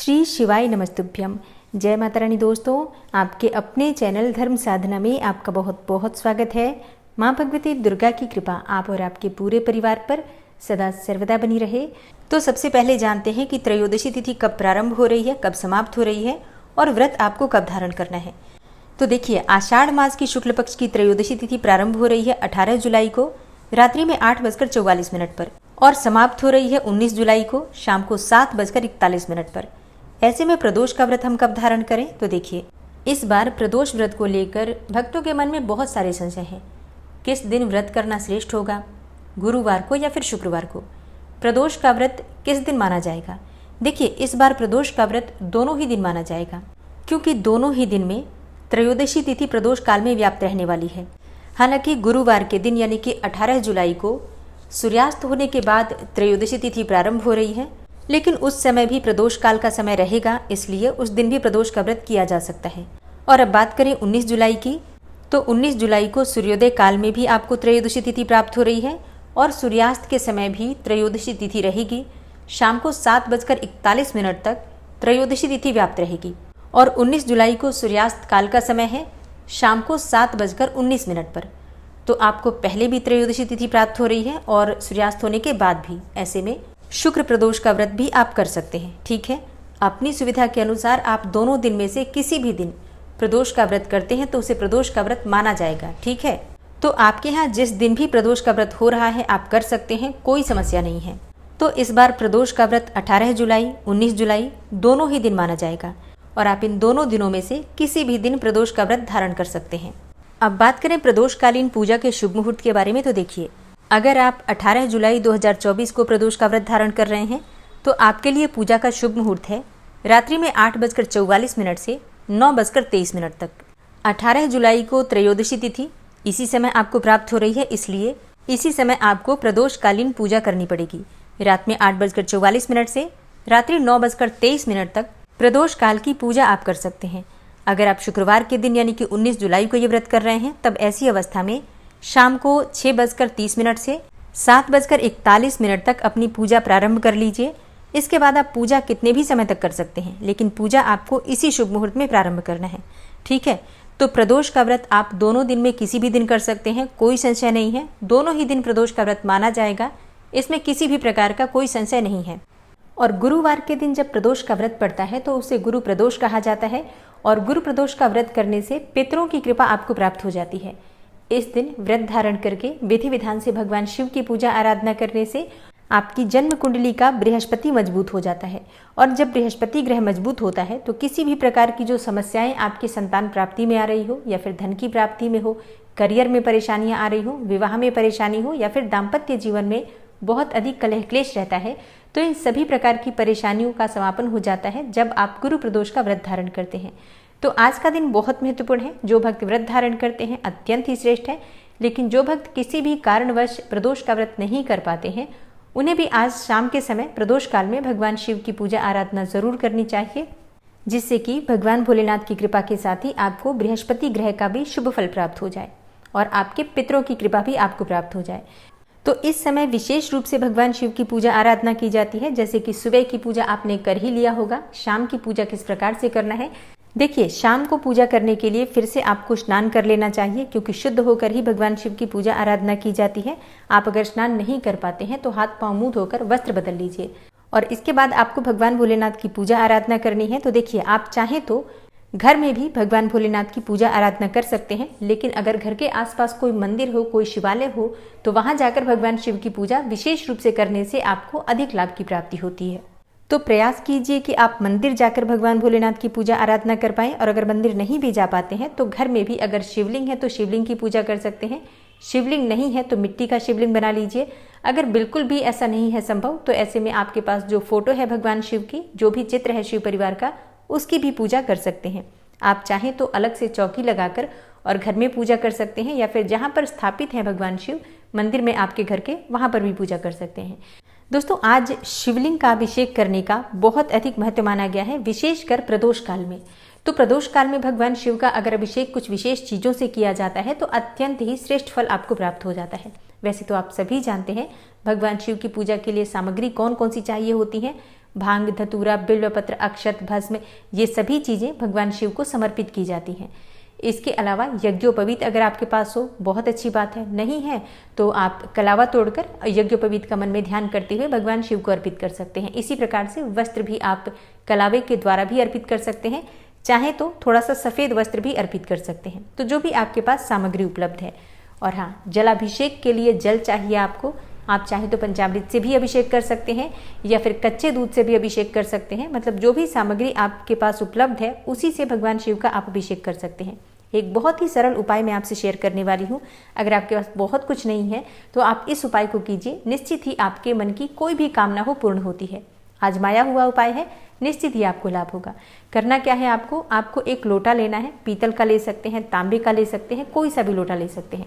श्री शिवाय नमस्तुभ्यम। जय माता रानी। दोस्तों, आपके अपने चैनल धर्म साधना में आपका बहुत बहुत स्वागत है। माँ भगवती दुर्गा की कृपा आप और आपके पूरे परिवार पर सदा सर्वदा बनी रहे। तो सबसे पहले जानते हैं कि त्रयोदशी तिथि कब प्रारंभ हो रही है, कब समाप्त हो रही है और व्रत आपको कब धारण करना है। तो देखिए, आषाढ़ मास की शुक्ल पक्ष की त्रयोदशी तिथि प्रारंभ हो रही है 18 जुलाई को रात्रि में 8:44 पर और समाप्त हो रही है 19 जुलाई को शाम को 7:41 पर। ऐसे में प्रदोष का व्रत हम कब धारण करें? तो देखिए, इस बार प्रदोष व्रत को लेकर भक्तों के मन में बहुत सारे संशय हैं। किस दिन व्रत करना श्रेष्ठ होगा, गुरुवार को या फिर शुक्रवार को? प्रदोष का व्रत किस दिन माना जाएगा? देखिए, इस बार प्रदोष का व्रत दोनों ही दिन माना जाएगा, क्योंकि दोनों ही दिन में त्रयोदशी तिथि प्रदोष काल में व्याप्त रहने वाली है। हालांकि गुरुवार के दिन यानी कि 18 जुलाई को सूर्यास्त होने के बाद त्रयोदशी तिथि प्रारंभ हो रही है, लेकिन उस समय भी प्रदोष काल का समय रहेगा, इसलिए उस दिन भी प्रदोष का व्रत किया जा सकता है। और अब बात करें 19 जुलाई की, तो 19 जुलाई को सूर्योदय काल में भी आपको त्रयोदशी तिथि प्राप्त हो रही है और सूर्यास्त के समय भी त्रयोदशी तिथि रहेगी। शाम को 7:41 तक त्रयोदशी तिथि व्याप्त रहेगी और 19 जुलाई को सूर्यास्त काल का समय है शाम को 7:19 पर। तो आपको पहले भी त्रयोदशी तिथि प्राप्त हो रही है और सूर्यास्त होने के बाद भी। ऐसे में शुक्र प्रदोष का व्रत भी आप कर सकते हैं। ठीक है, अपनी सुविधा के अनुसार आप दोनों दिन में से किसी भी दिन प्रदोष का व्रत करते हैं तो उसे प्रदोष का व्रत माना जाएगा। ठीक है, तो आपके यहाँ जिस दिन भी प्रदोष का व्रत हो रहा है आप कर सकते हैं, कोई समस्या नहीं है। तो इस बार प्रदोष का व्रत 18 जुलाई 19 जुलाई दोनों ही दिन माना जाएगा और आप इन दोनों दिनों में से किसी भी दिन प्रदोष का व्रत धारण कर सकते हैं। अब बात करें प्रदोषकालीन पूजा के शुभ मुहूर्त के बारे में, तो देखिए, अगर आप 18 जुलाई 2024 को प्रदोष का व्रत धारण कर रहे हैं तो आपके लिए पूजा का शुभ मुहूर्त है रात्रि में 8:44 से 9:23 तक। 18 जुलाई को त्रयोदशी तिथि इसी समय आपको प्राप्त हो रही है, इसलिए इसी समय आपको प्रदोषकालीन पूजा करनी पड़ेगी। रात में 8:44 से रात्रि 9:23 तक प्रदोष काल की पूजा आप कर सकते हैं। अगर आप शुक्रवार के दिन यानी कि 19 जुलाई को ये व्रत कर रहे हैं, तब ऐसी अवस्था में शाम को 6:30 से 7:41 तक अपनी पूजा प्रारंभ कर लीजिए। इसके बाद आप पूजा कितने भी समय तक कर सकते हैं, लेकिन पूजा आपको इसी शुभ मुहूर्त में प्रारंभ करना है। ठीक है, तो प्रदोष का व्रत आप दोनों दिन में किसी भी दिन कर सकते हैं, कोई संशय नहीं है। दोनों ही दिन प्रदोष का व्रत माना जाएगा, इसमें किसी भी प्रकार का कोई संशय नहीं है। और गुरुवार के दिन जब प्रदोष का व्रत पड़ता है तो उसे गुरु प्रदोष कहा जाता है और गुरु प्रदोष का व्रत करने से पितरों की कृपा आपको प्राप्त हो जाती है। इस दिन व्रत धारण करके विधि विधान से भगवान शिव की पूजा आराधना करने से आपकी जन्म कुंडली का बृहस्पति मजबूत हो जाता है और जब बृहस्पति ग्रह मजबूत होता है तो किसी भी प्रकार की जो समस्याएं आपकी संतान प्राप्ति में आ रही हो या फिर धन की प्राप्ति में हो, करियर में परेशानियां आ रही हो, विवाह में परेशानी हो या फिर दाम्पत्य जीवन में बहुत अधिक कलह क्लेश रहता है, तो इन सभी प्रकार की परेशानियों का समापन हो जाता है जब आप गुरु प्रदोष का व्रत धारण करते हैं। तो आज का दिन बहुत महत्वपूर्ण है। जो भक्त व्रत धारण करते हैं अत्यंत ही श्रेष्ठ है, लेकिन जो भक्त किसी भी कारणवश प्रदोष का व्रत नहीं कर पाते हैं उन्हें भी आज शाम के समय प्रदोष काल में भगवान शिव की पूजा आराधना जरूर करनी चाहिए, जिससे कि भगवान भोलेनाथ की कृपा के साथ ही आपको बृहस्पति ग्रह का भी शुभ फल प्राप्त हो जाए और आपके पितरों की कृपा भी आपको प्राप्त हो जाए। तो इस समय विशेष रूप से भगवान शिव की पूजा आराधना की जाती है। जैसे कि सुबह की पूजा आपने कर ही लिया होगा, शाम की पूजा किस प्रकार से करना है। देखिए, शाम को पूजा करने के लिए फिर से आपको स्नान कर लेना चाहिए, क्योंकि शुद्ध होकर ही भगवान शिव की पूजा आराधना की जाती है। आप अगर स्नान नहीं कर पाते हैं तो हाथ पांव मुंह धोकर वस्त्र बदल लीजिए और इसके बाद आपको भगवान भोलेनाथ की पूजा आराधना करनी है। तो देखिए, आप चाहें तो घर में भी भगवान भोलेनाथ की पूजा आराधना कर सकते हैं, लेकिन अगर घर के आसपास कोई मंदिर हो, कोई शिवालय हो, तो वहां जाकर भगवान शिव की पूजा विशेष रूप से करने से आपको अधिक लाभ की प्राप्ति होती है। तो प्रयास कीजिए कि आप मंदिर जाकर भगवान भोलेनाथ की पूजा आराधना कर पाएं और अगर मंदिर नहीं भी जा पाते हैं तो घर में भी अगर शिवलिंग है तो शिवलिंग की पूजा कर सकते हैं। शिवलिंग नहीं है तो मिट्टी का शिवलिंग बना लीजिए। अगर बिल्कुल भी ऐसा नहीं है संभव तो ऐसे में आपके पास जो फोटो है भगवान शिव की, जो भी चित्र है शिव परिवार का, उसकी भी पूजा कर सकते हैं। आप चाहें तो अलग से चौकी लगाकर और घर में पूजा कर सकते हैं या फिर जहां पर स्थापित है भगवान शिव मंदिर में आपके घर के, वहां पर भी पूजा कर सकते हैं। दोस्तों, आज शिवलिंग का अभिषेक करने का बहुत अधिक महत्व माना गया है, विशेषकर प्रदोष काल में। तो प्रदोष काल में भगवान शिव का अगर अभिषेक कुछ विशेष चीजों से किया जाता है तो अत्यंत ही श्रेष्ठ फल आपको प्राप्त हो जाता है। वैसे तो आप सभी जानते हैं भगवान शिव की पूजा के लिए सामग्री कौन कौन सी चाहिए होती है। भांग, धतूरा, बिल्वपत्र, अक्षत, भस्म, ये सभी चीज़ें भगवान शिव को समर्पित की जाती हैं। इसके अलावा यज्ञोपवीत अगर आपके पास हो बहुत अच्छी बात है, नहीं है तो आप कलावा तोड़कर यज्ञोपवीत का मन में ध्यान करते हुए भगवान शिव को अर्पित कर सकते हैं। इसी प्रकार से वस्त्र भी आप कलावे के द्वारा भी अर्पित कर सकते हैं, चाहे तो थोड़ा सा सफ़ेद वस्त्र भी अर्पित कर सकते हैं। तो जो भी आपके पास सामग्री उपलब्ध है। और हाँ, जलाभिषेक के लिए जल चाहिए आपको। आप चाहे तो पंचामृत से भी अभिषेक कर सकते हैं या फिर कच्चे दूध से भी अभिषेक कर सकते हैं। मतलब जो भी सामग्री आपके पास उपलब्ध है उसी से भगवान शिव का आप अभिषेक कर सकते हैं। एक बहुत ही सरल उपाय मैं आपसे शेयर करने वाली हूँ। अगर आपके पास बहुत कुछ नहीं है तो आप इस उपाय को कीजिए, निश्चित ही आपके मन की कोई भी कामना हो पूर्ण होती है। आजमाया हुआ उपाय है, निश्चित ही आपको लाभ होगा। करना क्या है, आपको एक लोटा लेना है। पीतल का ले सकते हैं, तांबे का ले सकते हैं, कोई सा भी लोटा ले सकते हैं।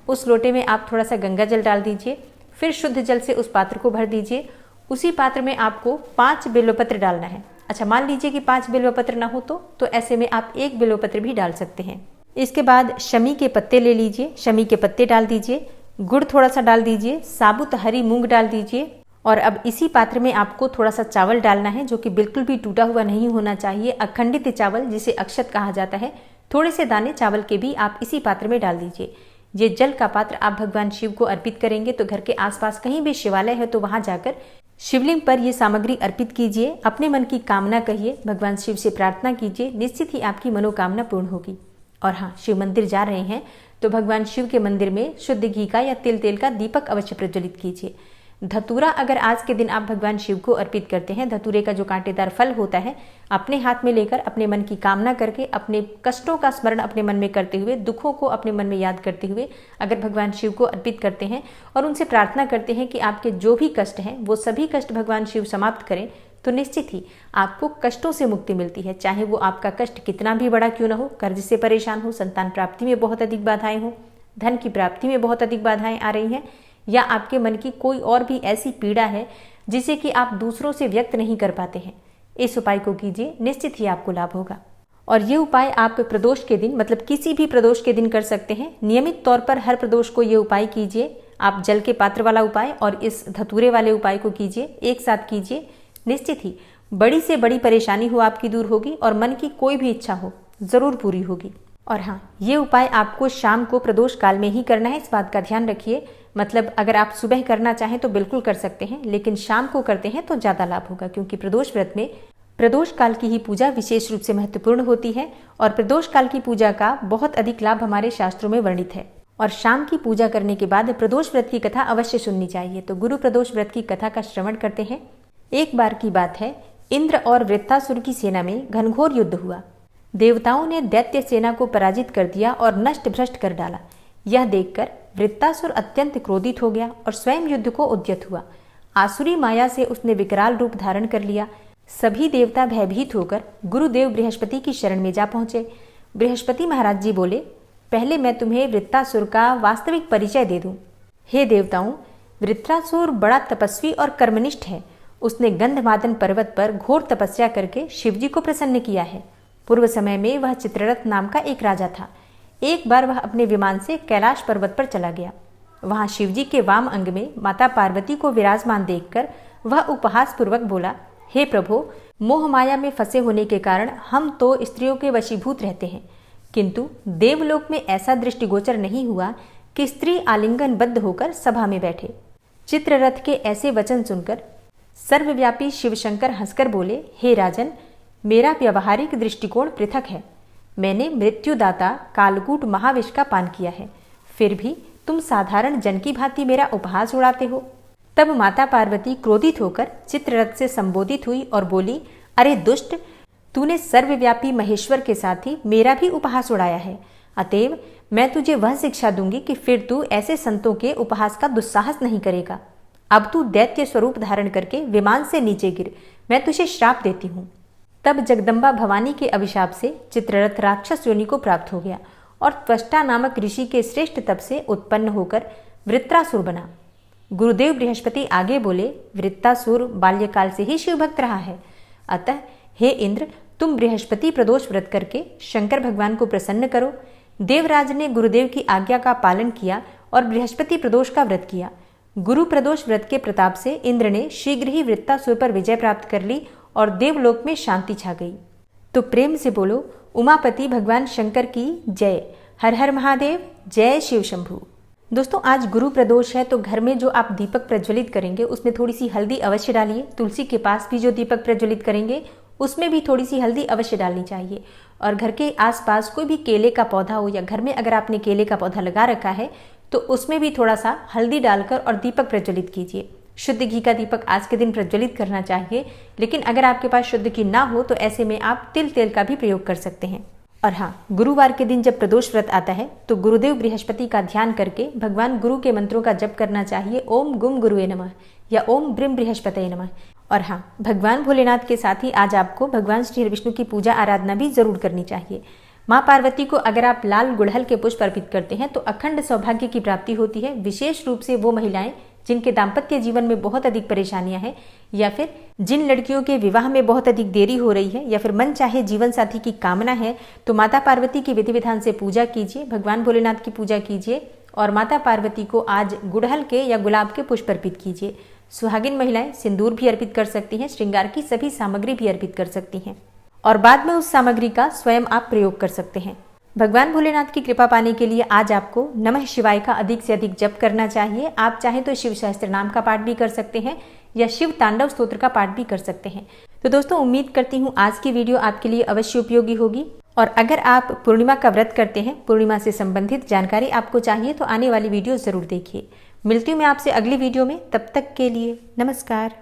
उस लोटे में आप थोड़ा सा गंगा जल डाल दीजिए, फिर शुद्ध जल से उस पात्र को भर दीजिए। उसी पात्र में आपको 5 बिल्वपत्र डालना है। अच्छा, मान लीजिए कि 5 बिल्वपत्र ना हो तो ऐसे में आप 1 बिल्वपत्र भी डाल सकते हैं। इसके बाद शमी के पत्ते ले लीजिए, शमी के पत्ते डाल दीजिए, गुड़ थोड़ा सा डाल दीजिए, साबुत हरी मूंग डाल दीजिए। और अब इसी पात्र में आपको थोड़ा सा चावल डालना है, जो कि बिल्कुल भी टूटा हुआ नहीं होना चाहिए, अखंडित चावल जिसे अक्षत कहा जाता है। थोड़े से दाने चावल के भी आप इसी पात्र में डाल दीजिए। ये जल का पात्र आप भगवान शिव को अर्पित करेंगे तो घर के आसपास कहीं भी शिवालय है तो वहां जाकर शिवलिंग पर ये सामग्री अर्पित कीजिए। अपने मन की कामना कहिए, भगवान शिव से प्रार्थना कीजिए, निश्चित ही आपकी मनोकामना पूर्ण होगी। और हाँ, शिव मंदिर जा रहे हैं तो भगवान शिव के मंदिर में शुद्ध घी का या तिल का दीपक अवश्य प्रज्वलित कीजिए। धतूरा अगर आज के दिन आप भगवान शिव को अर्पित करते हैं, धतूरे का जो कांटेदार फल होता है, अपने हाथ में लेकर अपने मन की कामना करके, अपने कष्टों का स्मरण अपने मन में करते हुए, दुखों को अपने मन में याद करते हुए अगर भगवान शिव को अर्पित करते हैं और उनसे प्रार्थना करते हैं कि आपके जो भी कष्ट हैं वो सभी कष्ट भगवान शिव समाप्त करें, तो निश्चित ही आपको कष्टों से मुक्ति मिलती है। चाहे वो आपका कष्ट कितना भी बड़ा क्यों ना हो, कर्ज से परेशान हो, संतान प्राप्ति में बहुत अधिक बाधाएं हो, धन की प्राप्ति में बहुत अधिक बाधाएं आ रही हैं, या आपके मन की कोई और भी ऐसी पीड़ा है जिसे कि आप दूसरों से व्यक्त नहीं कर पाते हैं, इस उपाय को कीजिए, निश्चित ही आपको लाभ होगा। और ये उपाय आप प्रदोष के दिन, मतलब किसी भी प्रदोष के दिन कर सकते हैं। नियमित तौर पर हर प्रदोष को ये उपाय कीजिए। आप जल के पात्र वाला उपाय और इस धतूरे वाले उपाय को कीजिए, एक साथ कीजिए। निश्चित ही बड़ी से बड़ी परेशानी हो आपकी दूर होगी और मन की कोई भी इच्छा हो जरूर पूरी होगी। और हाँ, ये उपाय आपको शाम को प्रदोष काल में ही करना है, इस बात का ध्यान रखिए। मतलब अगर आप सुबह करना चाहें तो बिल्कुल कर सकते हैं, लेकिन शाम को करते हैं तो ज़्यादा लाभ होगा, क्योंकि प्रदोष व्रत में प्रदोष काल की ही पूजा विशेष रूप से महत्वपूर्ण होती है और प्रदोष काल की पूजा का बहुत अधिक लाभ हमारे शास्त्रों में वर्णित है। और शाम की पूजा करने के बाद प्रदोष व्रत की कथा अवश्य सुननी चाहिए। तो गुरु प्रदोष व्रत की कथा का श्रवण करते हैं। एक बार की बात है, इंद्र और वृत्तासुर की सेना में घनघोर युद्ध हुआ। देवताओं ने दैत्य सेना को पराजित कर दिया और नष्ट भ्रष्ट कर डाला। यह देखकर वृत्तासुर अत्यंत क्रोधित हो गया और स्वयं युद्ध को उद्यत हुआ। आसुरी माया से उसने विकराल रूप धारण कर लिया। सभी देवता भयभीत होकर गुरुदेव बृहस्पति की शरण में जा पहुंचे। बृहस्पति महाराज जी बोले, पहले मैं तुम्हें वृत्तासुर का वास्तविक परिचय दे दूं। हे देवताओं, वृत्तासुर बड़ा तपस्वी और कर्मनिष्ठ है। उसने गंधमादन पर्वत पर घोर तपस्या करके शिवजी को प्रसन्न किया है। पूर्व समय में वह चित्ररथ नाम का एक राजा था। एक बार वह अपने विमान से कैलाश पर्वत पर चला गया। वहां शिवजी के वाम अंग में माता पार्वती को विराजमान देखकर वह उपहास पूर्वक बोला, हे प्रभु, मोह माया में फंसे होने के कारण हम तो स्त्रियों के वशीभूत रहते हैं, किंतु देवलोक में ऐसा दृष्टिगोचर नहीं हुआ कि स्त्री आलिंगनबद्ध होकर सभा में बैठे। चित्ररथ के ऐसे वचन सुनकर सर्वव्यापी शिवशंकर हंसकर बोले, हे राजन, मेरा व्यवहारिक दृष्टिकोण पृथक है। मैंने मृत्युदाता कालकूट महाविष का पान किया है, फिर भी तुम साधारण जन की भांति मेरा उपहास उड़ाते हो। तब माता पार्वती क्रोधित होकर चित्ररथ से संबोधित हुई और बोली, अरे दुष्ट, तूने सर्वव्यापी महेश्वर के साथ ही मेरा भी उपहास उड़ाया है। अतएव मैं तुझे वह शिक्षा दूंगी कि फिर तू ऐसे संतों के उपहास का दुस्साहस नहीं करेगा। अब तू दैत्य स्वरूप धारण करके विमान से नीचे गिर, मैं तुझे श्राप देती हूँ। तब जगदम्बा भवानी के अभिशाप से चित्ररथ राक्षस योनि को प्राप्त हो गया और त्वष्टा नामक ऋषि के श्रेष्ठ तप से उत्पन्न होकर वृत्रासुर बना। गुरुदेव बृहस्पति आगे बोले, वृत्तासुर बाल्यकाल से ही शिवभक्त रहा है, अतः हे इंद्र, तुम बृहस्पति प्रदोष व्रत करके शंकर भगवान को प्रसन्न करो। देवराज ने गुरुदेव की आज्ञा का पालन किया और बृहस्पति प्रदोष का व्रत किया। गुरु प्रदोष व्रत के प्रताप से इंद्र ने शीघ्र ही वृत्तासुर पर विजय प्राप्त कर ली और देवलोक में शांति छा गई। तो प्रेम से बोलो उमापति भगवान शंकर की जय। हर हर महादेव, जय शिव शंभू। दोस्तों आज गुरु प्रदोष है, तो घर में जो आप दीपक प्रज्वलित करेंगे उसमें थोड़ी सी हल्दी अवश्य डालिए। तुलसी के पास भी जो दीपक प्रज्वलित करेंगे उसमें भी थोड़ी सी हल्दी अवश्य डालनी चाहिए। और घर के आसपास कोई भी केले का पौधा हो या घर में अगर आपने केले का पौधा लगा रखा है तो उसमें भी थोड़ा सा हल्दी डालकर और दीपक प्रज्वलित कीजिए। शुद्ध घी का दीपक आज के दिन प्रज्वलित करना चाहिए, लेकिन अगर आपके पास शुद्ध घी ना हो तो ऐसे में आप तिल तेल का भी प्रयोग कर सकते हैं। और हाँ, गुरुवार के दिन जब प्रदोष व्रत आता है तो गुरुदेव बृहस्पति का ध्यान करके भगवान गुरु के मंत्रों का जप करना चाहिए। ओम गुम गुरुवे नमः या ओम ब्रिम बृहस्पतये नमः। और हाँ, भगवान भोलेनाथ के साथ ही आज आपको भगवान श्री विष्णु की पूजा आराधना भी जरूर करनी चाहिए। माँ पार्वती को अगर आप लाल गुड़हल के पुष्प अर्पित करते हैं तो अखंड सौभाग्य की प्राप्ति होती है। विशेष रूप से वो महिलाएं जिनके दाम्पत्य जीवन में बहुत अधिक परेशानियां हैं, या फिर जिन लड़कियों के विवाह में बहुत अधिक देरी हो रही है, या फिर मन चाहे जीवन साथी की कामना है, तो माता पार्वती की विधि विधान से पूजा कीजिए, भगवान भोलेनाथ की पूजा कीजिए और माता पार्वती को आज गुड़हल के या गुलाब के पुष्प अर्पित कीजिए। सुहागिन महिलाएं सिंदूर भी अर्पित कर सकती हैं, श्रृंगार की सभी सामग्री भी अर्पित कर सकती हैं और बाद में उस सामग्री का स्वयं आप प्रयोग कर सकते हैं। भगवान भोलेनाथ की कृपा पाने के लिए आज आपको नमः शिवाय का अधिक से अधिक जप करना चाहिए। आप चाहें तो शिव सहस्त्र नाम का पाठ भी कर सकते हैं या शिव तांडव स्तोत्र का पाठ भी कर सकते हैं। तो दोस्तों उम्मीद करती हूँ आज की वीडियो आपके लिए अवश्य उपयोगी होगी। और अगर आप पूर्णिमा का व्रत करते हैं, पूर्णिमा से संबंधित जानकारी आपको चाहिए तो आने वाली वीडियो जरूर देखिए। मिलती हूँ मैं आपसे अगली वीडियो में, तब तक के लिए नमस्कार।